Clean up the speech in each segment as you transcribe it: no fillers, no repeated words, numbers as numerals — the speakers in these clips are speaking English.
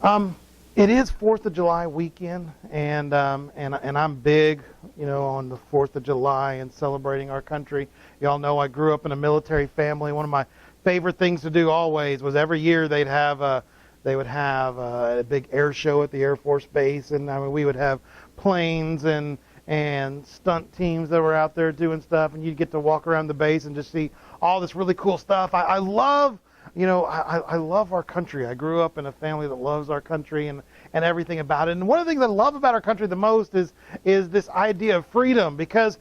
It is 4th of July weekend, and I'm big, on the 4th of July and celebrating our country. Y'all know I grew up in a military family. One of my favorite things to do always was every year they would have a big air show at the Air Force Base, and we would have planes and stunt teams that were out there doing stuff, and you'd get to walk around the base and just see all this really cool stuff. I love I love our country. I grew up in a family that loves our country and everything about it. And one of the things I love about our country the most is this idea of freedom, because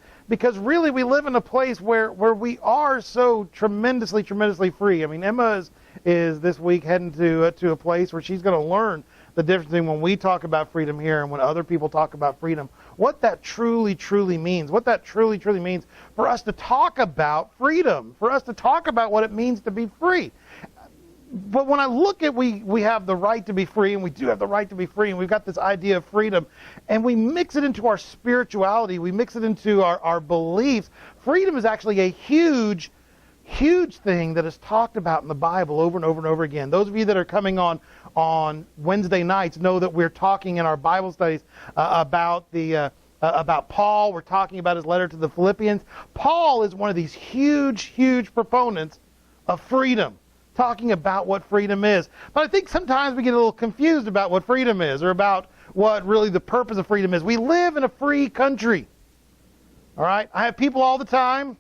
really we live in a place where we are so tremendously free. I mean, Emma is this week heading to a place where she's going to learn the difference between when we talk about freedom here and when other people talk about freedom, what that truly means, what that truly means for us to talk about freedom, for us to talk about what it means to be free. But when I look at we have the right to be free, and we do have the right to be free, and we've got this idea of freedom, and we mix it into our spirituality, we mix it into our beliefs, freedom is actually a huge thing that is talked about in the Bible over and over again. Those of you that are coming on Wednesday nights know that we're talking in our Bible studies about Paul. We're talking about his letter to the Philippians. Paul is one of these huge proponents of freedom, talking about what freedom is. But I think sometimes we get a little confused about what freedom is, or about what really the purpose of freedom is. We live in a free country. All right? I have people all the time.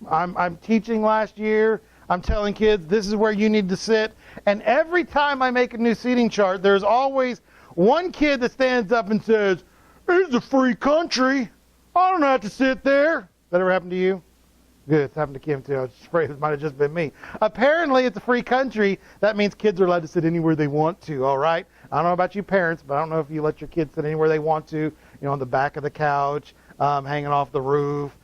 I'm teaching last year. I'm telling kids, this is where you need to sit. And every time I make a new seating chart, there's always one kid that stands up and says, "It's a free country. I don't have to sit there." That ever happened to you? Good, it's happened to Kim too. I was afraid it might have just been me. Apparently, it's a free country. That means kids are allowed to sit anywhere they want to, all right? I don't know about you parents, but I don't know if you let your kids sit anywhere they want to, on the back of the couch, hanging off the roof,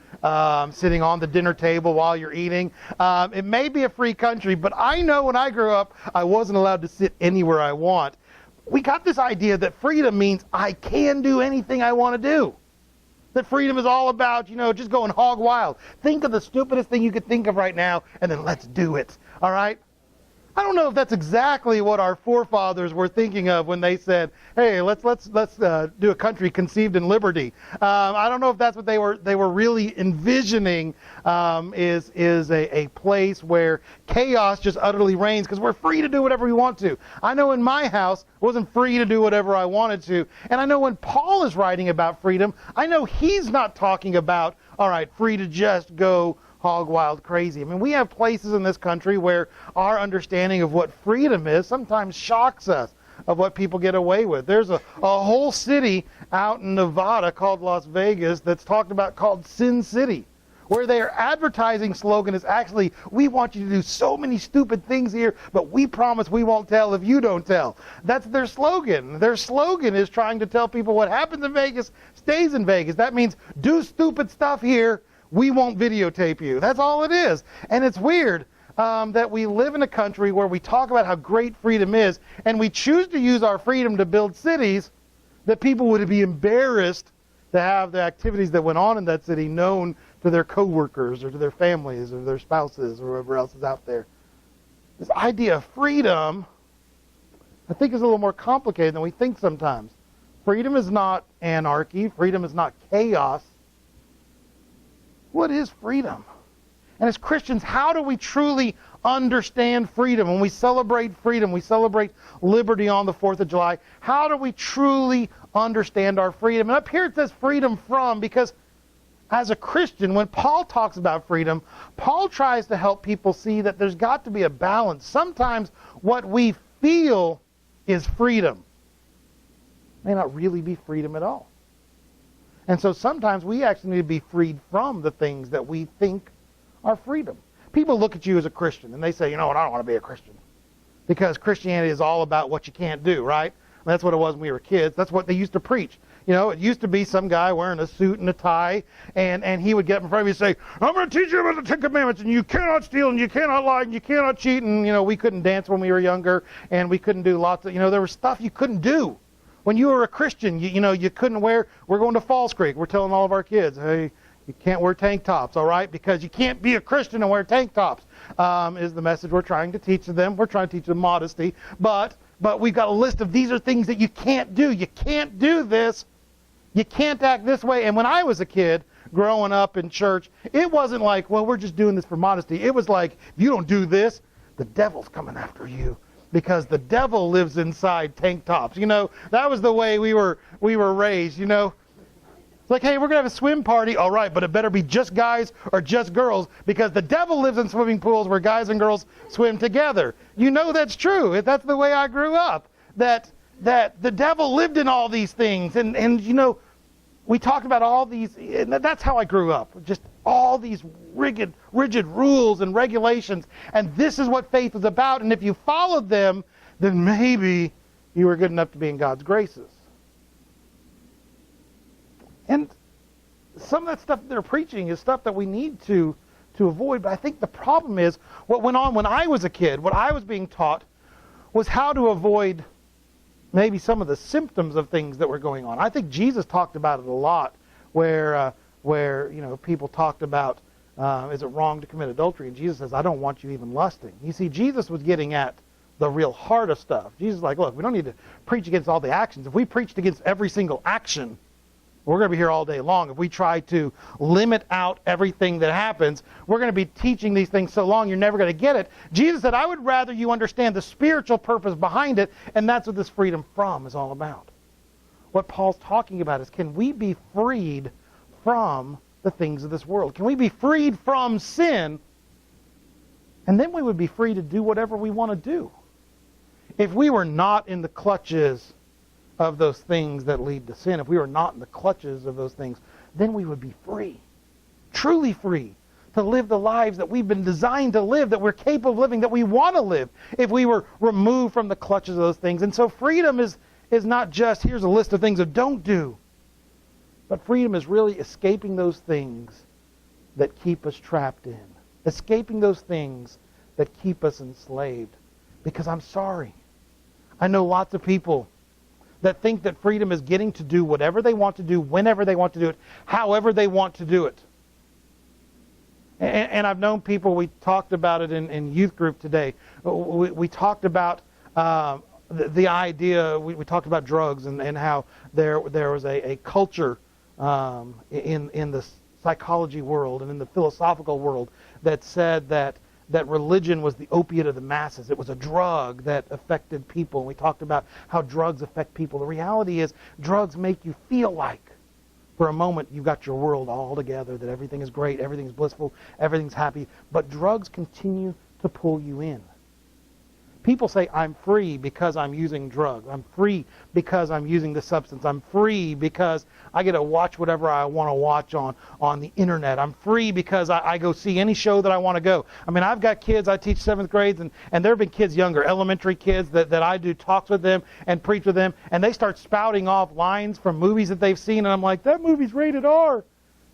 sitting on the dinner table while you're eating. It may be a free country, but I know when I grew up, I wasn't allowed to sit anywhere I want. We got this idea that freedom means I can do anything I want to do. That freedom is all about, just going hog wild. Think of the stupidest thing you could think of right now, and then let's do it. All right? I don't know if that's exactly what our forefathers were thinking of when they said, "Hey, let's do a country conceived in liberty." I don't know if that's what they were really envisioning. Is a place where chaos just utterly reigns because we're free to do whatever we want to. I know in my house I wasn't free to do whatever I wanted to, and I know when Paul is writing about freedom, I know he's not talking about free to just go hog wild crazy. I mean, we have places in this country where our understanding of what freedom is sometimes shocks us of what people get away with. There's a whole city out in Nevada called Las Vegas that's talked about called Sin City, where their advertising slogan is actually, "We want you to do so many stupid things here, but we promise we won't tell if you don't tell." That's their slogan. Their slogan is trying to tell people what happens in Vegas stays in Vegas. That means do stupid stuff here, we won't videotape you. That's all it is. And it's weird that we live in a country where we talk about how great freedom is, and we choose to use our freedom to build cities that people would be embarrassed to have the activities that went on in that city known to their coworkers or to their families or their spouses or whoever else is out there. This idea of freedom, I think, is a little more complicated than we think sometimes. Freedom is not anarchy. Freedom is not chaos. What is freedom? And as Christians, how do we truly understand freedom? When we celebrate freedom, we celebrate liberty on the 4th of July, how do we truly understand our freedom? And up here it says freedom from, because as a Christian, when Paul talks about freedom, Paul tries to help people see that there's got to be a balance. Sometimes what we feel is freedom may not really be freedom at all. And so sometimes we actually need to be freed from the things that we think are freedom. People look at you as a Christian and they say, "You know what, I don't want to be a Christian." Because Christianity is all about what you can't do, right? And that's what it was when we were kids. That's what they used to preach. It used to be some guy wearing a suit and a tie, and he would get up in front of you and say, "I'm going to teach you about the 10 Commandments, and you cannot steal, and you cannot lie, and you cannot cheat." And, we couldn't dance when we were younger, and we couldn't do lots of, there was stuff you couldn't do. When you were a Christian, you couldn't wear, we're going to Falls Creek. We're telling all of our kids, "Hey, you can't wear tank tops, all right? Because you can't be a Christian and wear tank tops," is the message we're trying to teach them. We're trying to teach them modesty. But but we've got a list of these are things that you can't do. You can't do this. You can't act this way. And when I was a kid growing up in church, it wasn't like, well, we're just doing this for modesty. It was like, if you don't do this, the devil's coming after you, because the devil lives inside tank tops. You know, that was the way we were raised, you know. It's like, hey, we're going to have a swim party. All right, but it better be just guys or just girls, because the devil lives in swimming pools where guys and girls swim together. You know that's true. That's the way I grew up, that the devil lived in all these things. And you know, we talked about all these, and that's how I grew up, just all these rigid rules and regulations. And this is what faith is about. And if you followed them, then maybe you were good enough to be in God's graces. And some of that stuff they're preaching is stuff that we need to avoid. But I think the problem is what went on when I was a kid, what I was being taught was how to avoid maybe some of the symptoms of things that were going on. I think Jesus talked about it a lot, where you know, people talked about, is it wrong to commit adultery? And Jesus says, I don't want you even lusting. You see, Jesus was getting at the real heart of stuff. Jesus is like, look, we don't need to preach against all the actions. If we preached against every single action, we're going to be here all day long. If we try to limit out everything that happens, we're going to be teaching these things so long you're never going to get it. Jesus said, I would rather you understand the spiritual purpose behind it, and that's what this freedom from is all about. What Paul's talking about is, can we be freed from the things of this world? Can we be freed from sin? And then we would be free to do whatever we want to do. If we were not in the clutches of those things that lead to sin, if we were not in the clutches of those things, then we would be free, truly free, to live the lives that we've been designed to live, that we're capable of living, that we want to live, if we were removed from the clutches of those things. And so freedom is not just, here's a list of things that don't do, but freedom is really escaping those things that keep us trapped in, escaping those things that keep us enslaved. Because I'm sorry, I know lots of people that think that freedom is getting to do whatever they want to do, whenever they want to do it, however they want to do it. And I've known people, we talked about it in youth group today. We talked about the idea, we talked about drugs and how there was a culture in the psychology world and in the philosophical world that said that religion was the opiate of the masses. It was a drug that affected people. And we talked about how drugs affect people. The reality is drugs make you feel like, for a moment, you've got your world all together, that everything is great, everything's blissful, everything's happy. But drugs continue to pull you in. People say, I'm free because I'm using drugs. I'm free because I'm using this substance. I'm free because I get to watch whatever I want to watch on the internet. I'm free because I go see any show that I want to go. I mean, I've got kids, I teach 7th grades, and there have been kids younger, elementary kids, that I do talks with them and preach with them, and they start spouting off lines from movies that they've seen, and I'm like, that movie's rated R.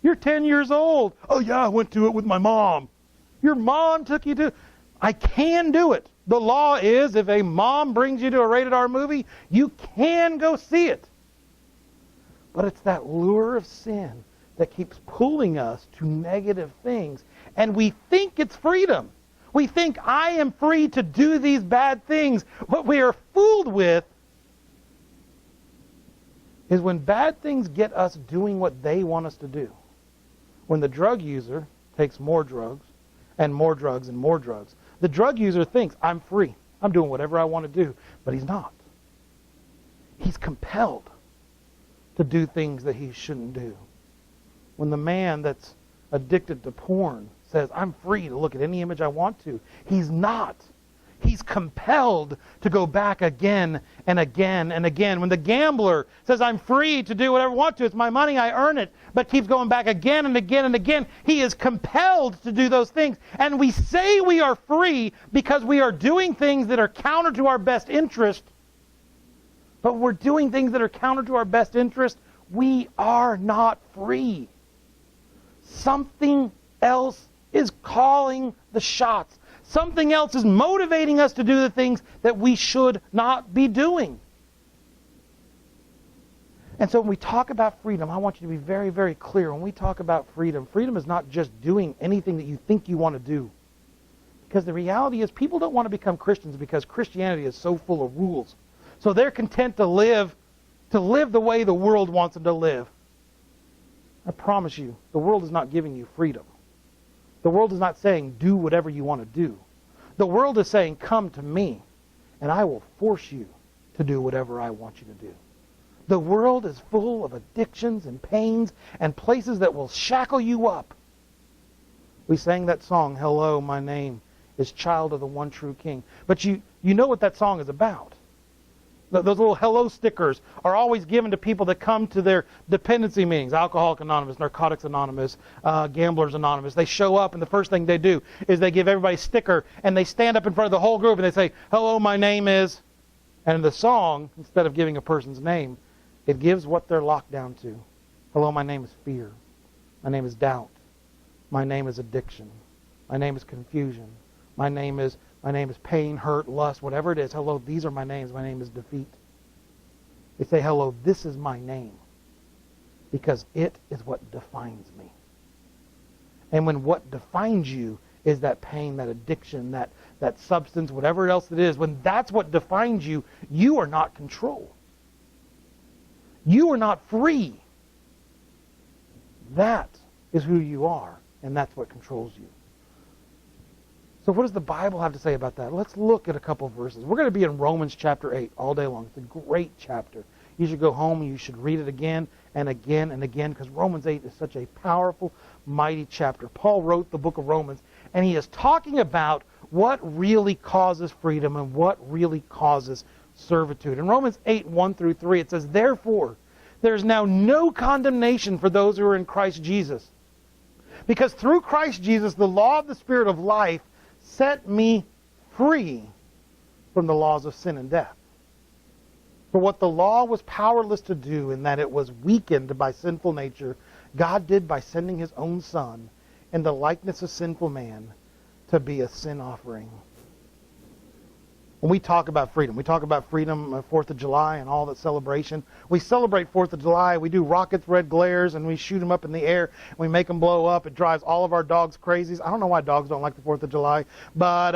You're 10 years old. Oh yeah, I went to it with my mom. Your mom took you to... I can do it. The law is, if a mom brings you to a rated R movie, you can go see it. But it's that lure of sin that keeps pulling us to negative things. And we think it's freedom. We think, I am free to do these bad things. What we are fooled with is when bad things get us doing what they want us to do. When the drug user takes more drugs and more drugs and more drugs, the drug user thinks, I'm free. I'm doing whatever I want to do. But he's not. He's compelled to do things that he shouldn't do. When the man that's addicted to porn says, I'm free to look at any image I want to, he's not. He's compelled to go back again and again and again. When the gambler says, I'm free to do whatever I want to, it's my money, I earn it, but keeps going back again and again and again, he is compelled to do those things. And we say we are free because we are doing things that are counter to our best interest, but we're doing things that are counter to our best interest. We are not free. Something else is calling the shots. Something else is motivating us to do the things that we should not be doing. And so when we talk about freedom, I want you to be very, very clear. When we talk about freedom, freedom is not just doing anything that you think you want to do. Because the reality is people don't want to become Christians because Christianity is so full of rules. So they're content to live the way the world wants them to live. I promise you, the world is not giving you freedom. The world is not saying, do whatever you want to do. The world is saying, come to me, and I will force you to do whatever I want you to do. The world is full of addictions and pains and places that will shackle you up. We sang that song, Hello, My Name is Child of the One True King. But you know what that song is about. Those little hello stickers are always given to people that come to their dependency meetings. Alcoholics Anonymous, Narcotics Anonymous, Gamblers Anonymous. They show up and the first thing they do is they give everybody a sticker and they stand up in front of the whole group and they say, hello, my name is... And in the song, instead of giving a person's name, it gives what they're locked down to. Hello, my name is fear. My name is doubt. My name is addiction. My name is confusion. My name is pain, hurt, lust, whatever it is. Hello, these are my names. My name is defeat. They say, hello, this is my name. Because it is what defines me. And when what defines you is that pain, that addiction, that substance, whatever else it is, when that's what defines you, you are not control. You are not free. That is who you are, and that's what controls you. So what does the Bible have to say about that? Let's look at a couple verses. We're going to be in Romans chapter 8 all day long. It's a great chapter. You should go home and you should read it again and again and again, because Romans 8 is such a powerful, mighty chapter. Paul wrote the book of Romans, and he is talking about what really causes freedom and what really causes servitude. In Romans 8, 1 through 3, it says, therefore, there is now no condemnation for those who are in Christ Jesus. Because through Christ Jesus, the law of the Spirit of life set me free from the laws of sin and death. For what the law was powerless to do, in that it was weakened by sinful nature, God did by sending his own Son in the likeness of sinful man to be a sin offering. When we talk about freedom, 4th of July and all that celebration. We celebrate 4th of July. We do rockets, red glares, and we shoot them up in the air. And we make them blow up. It drives all of our dogs crazy. I don't know why dogs don't like the 4th of July, but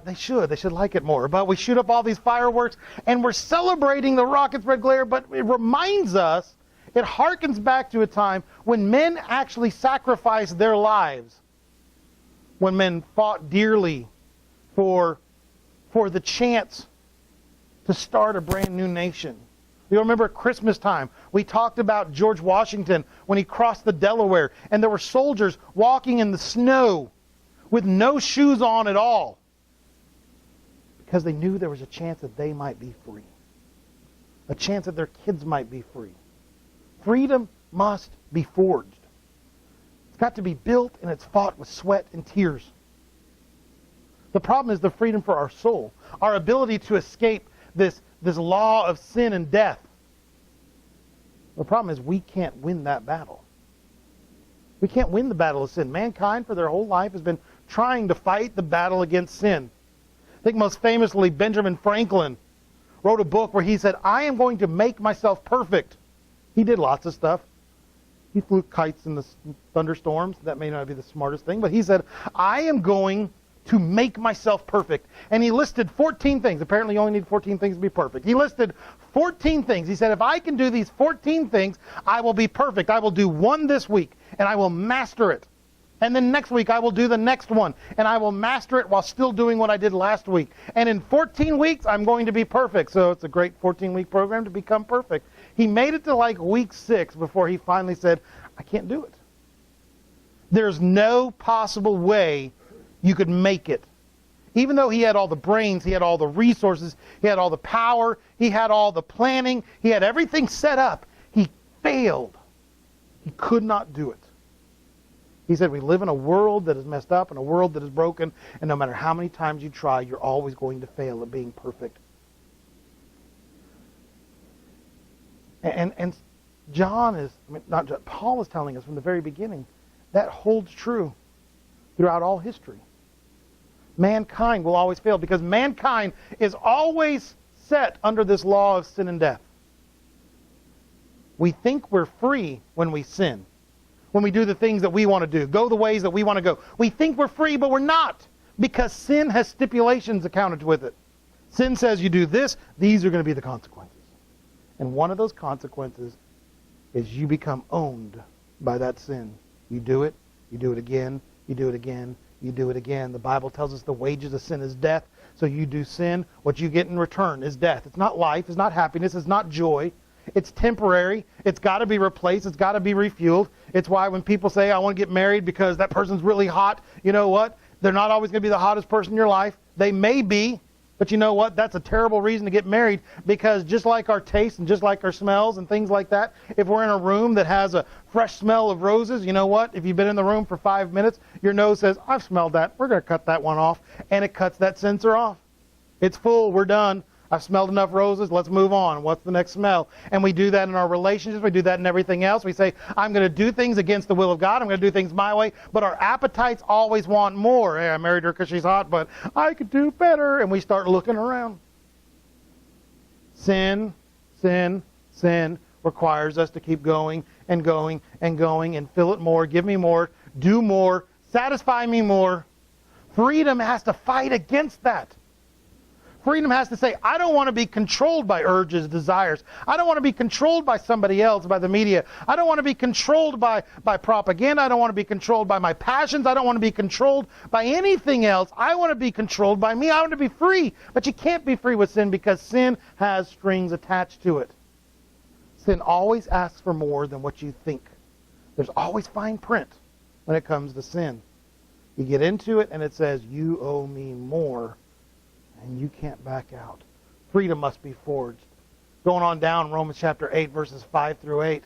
they should. They should like it more. But we shoot up all these fireworks, and we're celebrating the rockets, red glare, but it reminds us, it harkens back to a time when men actually sacrificed their lives, when men fought dearly for the chance to start a brand new nation. You remember at Christmas time, we talked about George Washington when he crossed the Delaware, and there were soldiers walking in the snow with no shoes on at all, because they knew there was a chance that they might be free, a chance that their kids might be free. Freedom must be forged. It's got to be built, and it's fought with sweat and tears. The problem is the freedom for our soul, our ability to escape this law of sin and death. The problem is we can't win that battle. We can't win the battle of sin. Mankind for their whole life has been trying to fight the battle against sin. I think most famously Benjamin Franklin wrote a book where he said, I am going to make myself perfect. He did lots of stuff. He flew kites in the thunderstorms. That may not be the smartest thing, but he said, I am going to make myself perfect. And he listed 14 things. Apparently you only need 14 things to be perfect. He listed 14 things. He said, if I can do these 14 things, I will be perfect. I will do one this week, and I will master it. And then next week I will do the next one, and I will master it while still doing what I did last week. And in 14 weeks, I'm going to be perfect. So it's a great 14-week program to become perfect. He made it to like week 6 before he finally said, I can't do it. There's no possible way you could make it. Even though he had all the brains, he had all the resources, he had all the power, he had all the planning, he had everything set up, he failed. He could not do it. He said, we live in a world that is messed up, in a world that is broken, and no matter how many times you try, you're always going to fail at being perfect. And Paul is telling us from the very beginning, that holds true throughout all history. Mankind will always fail because mankind is always set under this law of sin and death. We think we're free when we sin, when we do the things that we want to do, go the ways that we want to go. We think we're free, but we're not, because sin has stipulations accounted with it. Sin says you do this, these are going to be the consequences. And one of those consequences is you become owned by that sin. You do it again, you do it again, you do it again. The Bible tells us the wages of sin is death. So you do sin, what you get in return is death. It's not life, it's not happiness, it's not joy. It's temporary. It's got to be replaced. It's got to be refueled. It's why when people say, I want to get married because that person's really hot, you know what? They're not always going to be the hottest person in your life. They may be, but you know what? That's a terrible reason to get married, because just like our tastes and just like our smells and things like that, if we're in a room that has a fresh smell of roses, you know what? If you've been in the room for 5 minutes, your nose says, I've smelled that. We're going to cut that one off. And it cuts that sensor off. It's full. We're done. I've smelled enough roses. Let's move on. What's the next smell? And we do that in our relationships. We do that in everything else. We say, I'm going to do things against the will of God. I'm going to do things my way. But our appetites always want more. Hey, I married her because she's hot, but I could do better. And we start looking around. Sin requires us to keep going and going and going and fill it more, give me more, do more, satisfy me more. Freedom has to fight against that. Freedom has to say, I don't want to be controlled by urges, desires. I don't want to be controlled by somebody else, by the media. I don't want to be controlled by propaganda. I don't want to be controlled by my passions. I don't want to be controlled by anything else. I want to be controlled by me. I want to be free. But you can't be free with sin, because sin has strings attached to it. Sin always asks for more than what you think. There's always fine print when it comes to sin. You get into it and it says, you owe me more. And you can't back out. Freedom must be forged. Going on down, Romans chapter 8, verses 5 through 8. It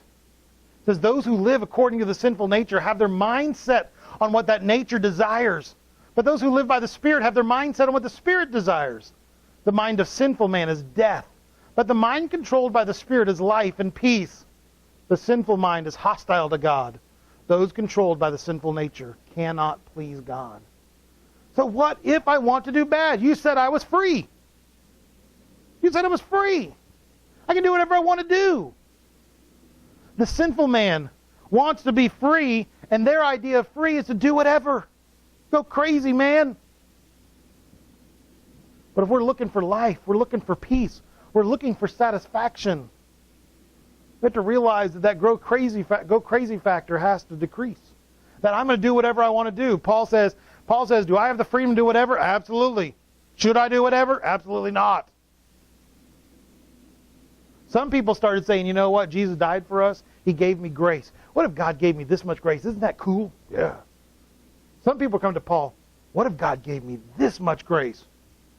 says, those who live according to the sinful nature have their mind set on what that nature desires. But those who live by the Spirit have their mind set on what the Spirit desires. The mind of sinful man is death. But the mind controlled by the Spirit is life and peace. The sinful mind is hostile to God. Those controlled by the sinful nature cannot please God. So what if I want to do bad? You said I was free. You said I was free. I can do whatever I want to do. The sinful man wants to be free, and their idea of free is to do whatever. Go crazy, man. But if we're looking for life, we're looking for peace, we're looking for satisfaction, we have to realize that go crazy factor has to decrease. That I'm going to do whatever I want to do. Paul says, do I have the freedom to do whatever? Absolutely. Should I do whatever? Absolutely not. Some people started saying, you know what? Jesus died for us. He gave me grace. What if God gave me this much grace? Isn't that cool? Yeah. Some people come to Paul, what if God gave me this much grace?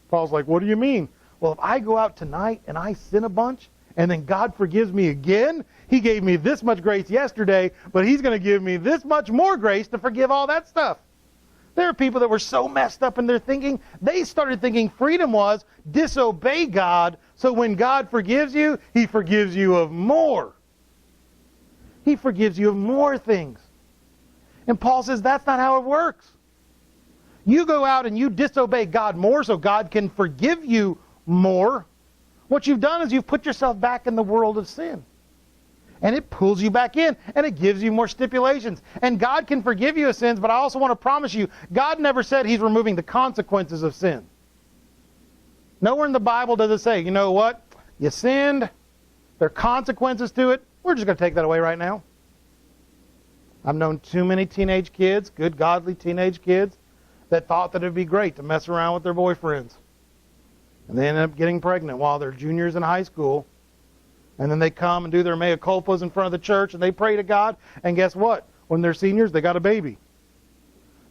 Paul's like, what do you mean? Well, if I go out tonight and I sin a bunch, and then God forgives me again, He gave me this much grace yesterday, but He's going to give me this much more grace to forgive all that stuff. There are people that were so messed up in their thinking, they started thinking freedom was disobey God, so when God forgives you, He forgives you of more. He forgives you of more things. And Paul says that's not how it works. You go out and you disobey God more so God can forgive you more. What you've done is you've put yourself back in the world of sin. And it pulls you back in, and it gives you more stipulations. And God can forgive you of sins, but I also want to promise you, God never said He's removing the consequences of sin. Nowhere in the Bible does it say, you know what? You sinned. There are consequences to it. We're just going to take that away right now. I've known too many teenage kids, good godly teenage kids, that thought that it would be great to mess around with their boyfriends. And they end up getting pregnant while they're juniors in high school. And then they come and do their mea culpas in front of the church, and they pray to God. And guess what? When they're seniors, they got a baby.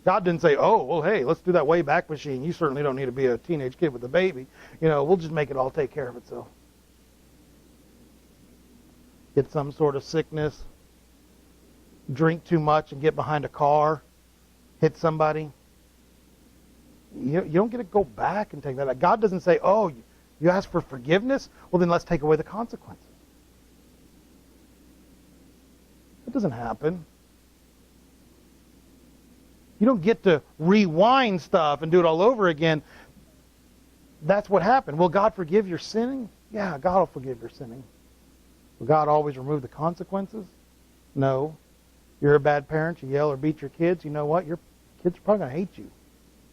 God didn't say, oh, well, hey, let's do that way back machine. You certainly don't need to be a teenage kid with a baby. You know, we'll just make it all take care of itself. Get some sort of sickness, drink too much and get behind a car, hit somebody. You don't get to go back and take that back. God doesn't say, oh, you ask for forgiveness? Well, then let's take away the consequences. That doesn't happen. You don't get to rewind stuff and do it all over again. That's what happened. Will God forgive your sinning? Yeah, God will forgive your sinning. Will God always remove the consequences? No. You're a bad parent, you yell or beat your kids, you know what? Your kids are probably going to hate you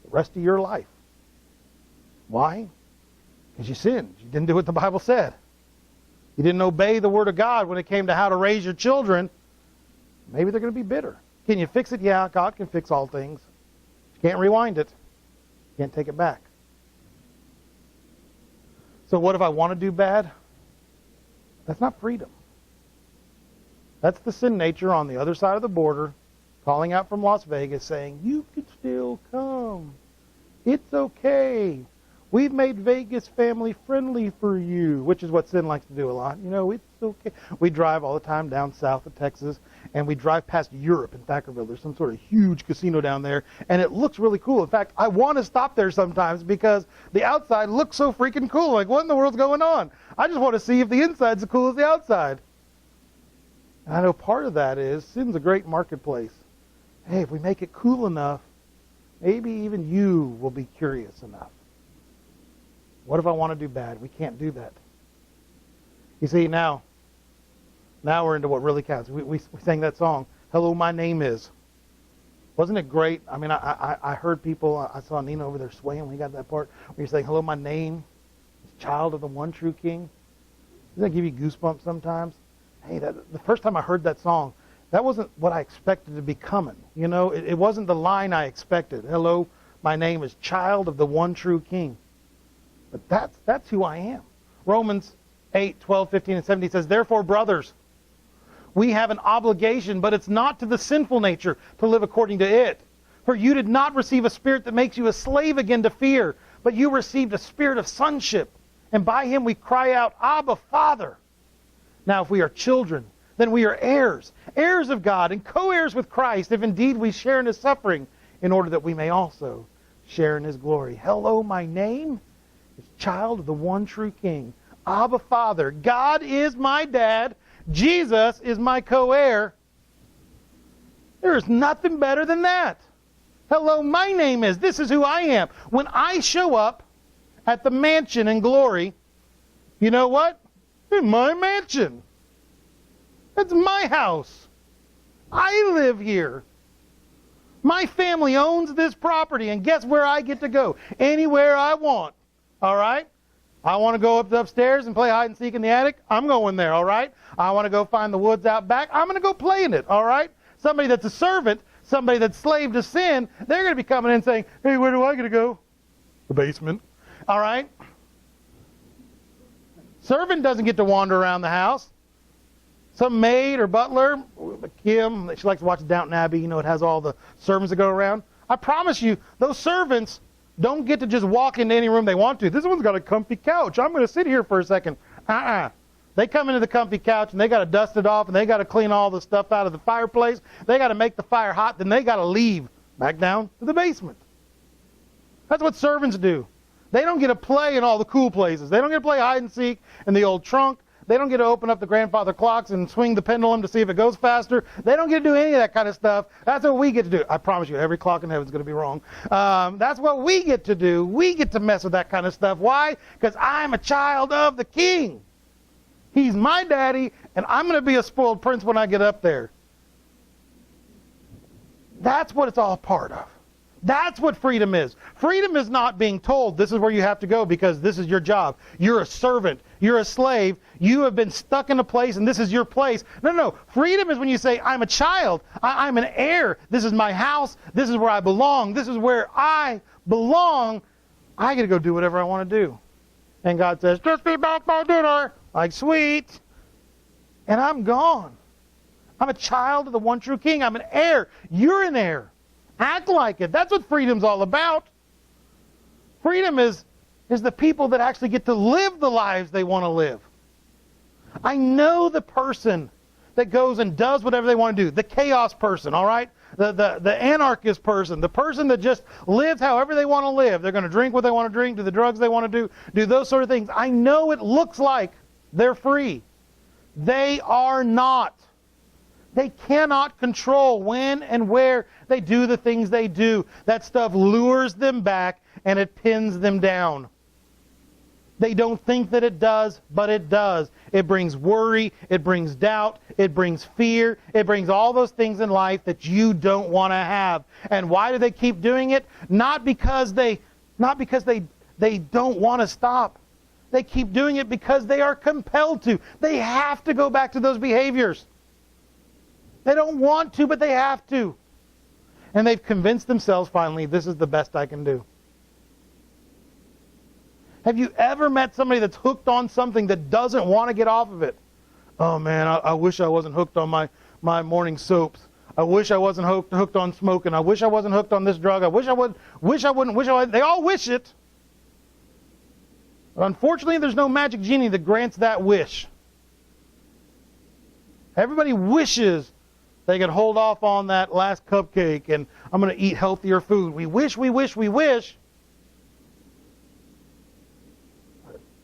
the rest of your life. Why? Because you sinned. You didn't do what the Bible said. You didn't obey the Word of God when it came to how to raise your children. Maybe they're going to be bitter. Can you fix it? Yeah, God can fix all things. You can't rewind it. You can't take it back. So what if I want to do bad? That's not freedom. That's the sin nature on the other side of the border, calling out from Las Vegas, saying, you could still come. It's okay. We've made Vegas family friendly for you, which is what sin likes to do a lot. You know, it's okay. We drive all the time down south of Texas, and we drive past Europe in Thackerville. There's some sort of huge casino down there, and it looks really cool. In fact, I want to stop there sometimes because the outside looks so freaking cool. Like, what in the world's going on? I just want to see if the inside's as cool as the outside. And I know part of that is sin's a great marketplace. Hey, if we make it cool enough, maybe even you will be curious enough. What if I want to do bad? We can't do that. You see, now we're into what really counts. We sang that song, Hello, My Name Is. Wasn't it great? I mean, I heard people, I saw Nina over there swaying when he got that part, where you're saying, hello, my name is Child of the One True King. Doesn't that give you goosebumps sometimes? Hey, the first time I heard that song, that wasn't what I expected to be coming. You know, it wasn't the line I expected. Hello, my name is Child of the One True King. But that's who I am. Romans 8, 12, 15, and 17 says, therefore, brothers, we have an obligation, but it's not to the sinful nature to live according to it. For you did not receive a spirit that makes you a slave again to fear, but you received a spirit of sonship. And by him we cry out, Abba, Father. Now if we are children, then we are heirs, heirs of God, and co-heirs with Christ, if indeed we share in his suffering, in order that we may also share in his glory. Hello, my name is Child of the One True King. Abba, Father. God is my dad. Jesus is my co-heir. There is nothing better than that. Hello, my name is. This is who I am. When I show up at the mansion in glory, you know what? In my mansion. That's my house. I live here. My family owns this property, and guess where I get to go? Anywhere I want. All right? I want to go up the upstairs and play hide and seek in the attic. I'm going there, all right? I want to go find the woods out back. I'm going to go play in it, all right? Somebody that's a servant, somebody that's slave to sin, they're going to be coming in and saying, hey, where do I get to go? The basement. All right? Servant doesn't get to wander around the house. Some maid or butler, Kim, she likes to watch Downton Abbey. You know, it has all the servants that go around. I promise you, those servants don't get to just walk into any room they want to. This one's got a comfy couch. I'm going to sit here for a second. They come into the comfy couch, and they got to dust it off, and they got to clean all the stuff out of the fireplace. They got to make the fire hot. Then they got to leave back down to the basement. That's what servants do. They don't get to play in all the cool places. They don't get to play hide and seek in the old trunk. They don't get to open up the grandfather clocks and swing the pendulum to see if it goes faster. They don't get to do any of that kind of stuff. That's what we get to do. I promise you, every clock in heaven is going to be wrong. That's what we get to do. We get to mess with that kind of stuff. Why? Because I'm a child of the King. He's my daddy, and I'm going to be a spoiled prince when I get up there. That's what it's all part of. That's what freedom is. Freedom is not being told this is where you have to go because this is your job. You're a servant. You're a slave. You have been stuck in a place and this is your place. No. Freedom is when you say, I'm a child. I'm an heir. This is my house. This is where I belong. This is where I belong. I get to go do whatever I want to do. And God says, just be back by dinner. Like, sweet. And I'm gone. I'm a child of the one true King. I'm an heir. You're an heir. Act like it. That's what freedom's all about. Freedom is the people that actually get to live the lives they want to live. I know the person that goes and does whatever they want to do. The chaos person, all right? The anarchist person. The person that just lives however they want to live. They're going to drink what they want to drink, do the drugs they want to do those sort of things. I know it looks like they're free. They are not. They cannot control when and where they do the things they do. That stuff lures them back and it pins them down. They don't think that it does, but it does. It brings worry, it brings doubt, it brings fear, it brings all those things in life that you don't want to have. And why do they keep doing it? Not because they don't want to stop. They keep doing it because they are compelled to. They have to go back to those behaviors. They don't want to, but they have to. And they've convinced themselves finally, this is the best I can do. Have you ever met somebody that's hooked on something that doesn't want to get off of it? Oh man, I wish I wasn't hooked on my morning soaps. I wish I wasn't hooked on smoking. I wish I wasn't hooked on this drug. I wish I wouldn't. They all wish it. But unfortunately, there's no magic genie that grants that wish. Everybody wishes they could hold off on that last cupcake and I'm going to eat healthier food. We wish.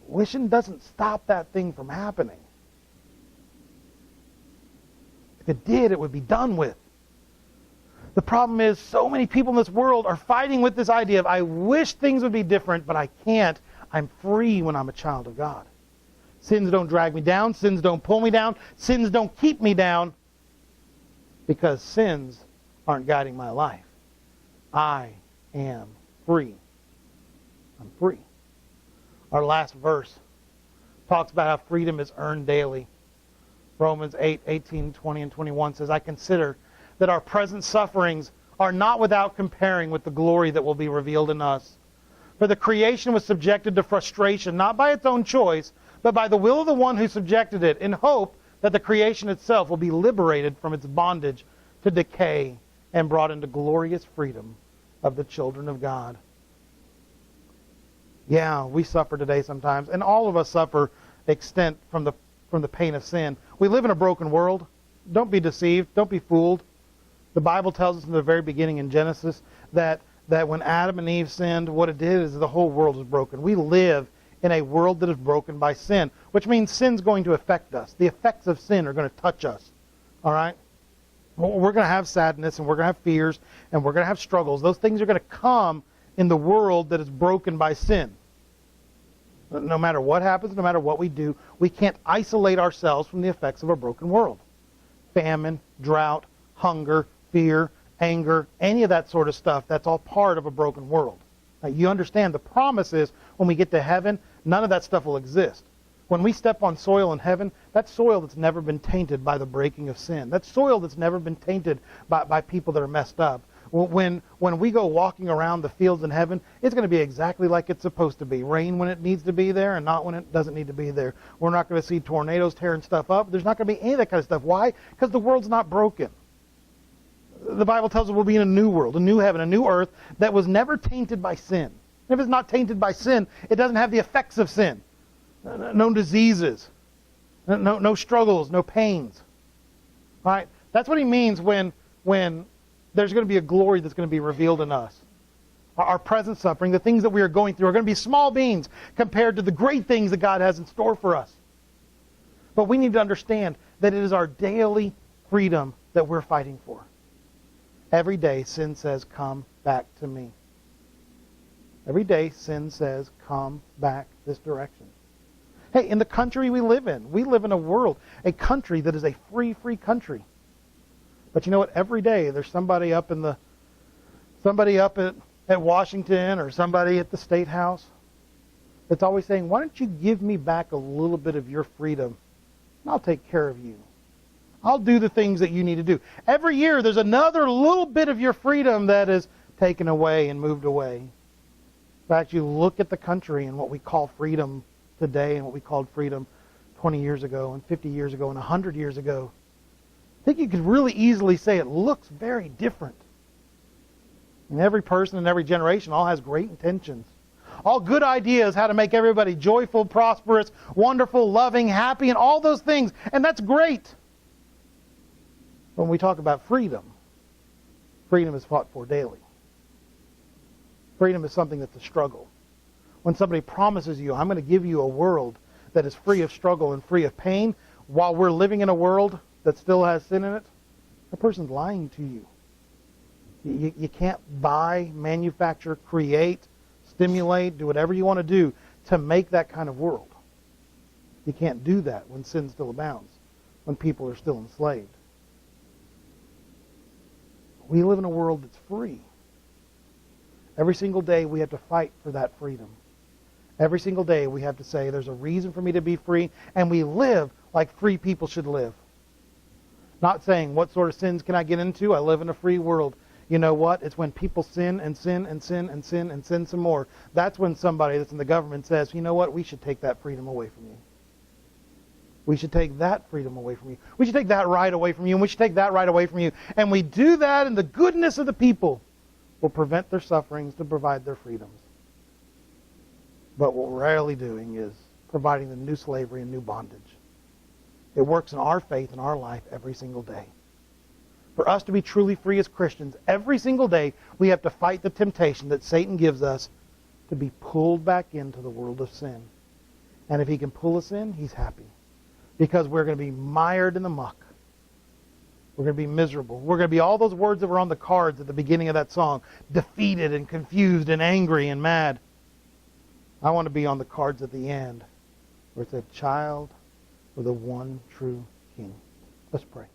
Wishing doesn't stop that thing from happening. If it did, it would be done with. The problem is so many people in this world are fighting with this idea of I wish things would be different, but I can't. I'm free when I'm a child of God. Sins don't drag me down. Sins don't pull me down. Sins don't keep me down because sins aren't guiding my life. I am free. I'm free. Our last verse talks about how freedom is earned daily. Romans 8:18, 20, and 21 says, I consider that our present sufferings are not without comparing with the glory that will be revealed in us. For the creation was subjected to frustration, not by its own choice, but by the will of the one who subjected it, in hope that the creation itself will be liberated from its bondage to decay and brought into glorious freedom of the children of God. Yeah, we suffer today sometimes, and all of us suffer extent from the pain of sin. We live in a broken world. Don't be deceived. Don't be fooled. The Bible tells us in the very beginning in Genesis that when Adam and Eve sinned, what it did is the whole world was broken. We live in a world that is broken by sin, which means sin's going to affect us. The effects of sin are going to touch us. All right? We're going to have sadness, and we're going to have fears, and we're going to have struggles. Those things are going to come in the world that is broken by sin. No matter what happens, no matter what we do, we can't isolate ourselves from the effects of a broken world. Famine, drought, hunger, fear, anger, any of that sort of stuff, that's all part of a broken world. Now, you understand the promise is when we get to heaven, none of that stuff will exist. When we step on soil in heaven, that's soil that's never been tainted by the breaking of sin. That's soil that's never been tainted by people that are messed up. When we go walking around the fields in heaven, it's going to be exactly like it's supposed to be. Rain when it needs to be there and not when it doesn't need to be there. We're not going to see tornadoes tearing stuff up. There's not going to be any of that kind of stuff. Why? Because the world's not broken. The Bible tells us we'll be in a new world, a new heaven, a new earth that was never tainted by sin. If it's not tainted by sin, it doesn't have the effects of sin. No diseases, no struggles, no pains. All right? That's what he means when there's going to be a glory that's going to be revealed in us. Our present suffering, the things that we are going through, are going to be small beans compared to the great things that God has in store for us. But we need to understand that it is our daily freedom that we're fighting for. Every day, sin says, come back to me. Every day, sin says, come back this direction. Hey, in the country we live in a world, a country that is a free country. But you know what? Every day there's somebody up at Washington or somebody at the State House that's always saying, why don't you give me back a little bit of your freedom and I'll take care of you. I'll do the things that you need to do. Every year there's another little bit of your freedom that is taken away and moved away. In fact, you look at the country and what we call freedom today and what we called freedom 20 years ago and 50 years ago and 100 years ago. I think you could really easily say it looks very different. And every person in every generation all has great intentions. All good ideas how to make everybody joyful, prosperous, wonderful, loving, happy, and all those things. And that's great. When we talk about freedom, freedom is fought for daily. Freedom is something that's a struggle. When somebody promises you, I'm going to give you a world that is free of struggle and free of pain, while we're living in a world that still has sin in it, that person's lying to you. You can't buy, manufacture, create, stimulate, do whatever you want to do to make that kind of world. You can't do that when sin still abounds, when people are still enslaved. We live in a world that's free. Every single day we have to fight for that freedom. Every single day we have to say there's a reason for me to be free, and we live like free people should live. Not saying, what sort of sins can I get into? I live in a free world. You know what? It's when people sin and sin and sin and sin and sin some more. That's when somebody that's in the government says, you know what? We should take that freedom away from you. We should take that freedom away from you. We should take that right away from you, and we should take that right away from you. And we do that, and the goodness of the people will prevent their sufferings to provide their freedoms. But what we're rarely doing is providing them new slavery and new bondage. It works in our faith and our life every single day. For us to be truly free as Christians, every single day we have to fight the temptation that Satan gives us to be pulled back into the world of sin. And if he can pull us in, he's happy. Because we're going to be mired in the muck. We're going to be miserable. We're going to be all those words that were on the cards at the beginning of that song. Defeated and confused and angry and mad. I want to be on the cards at the end where it said, child of the one true King. Let's pray.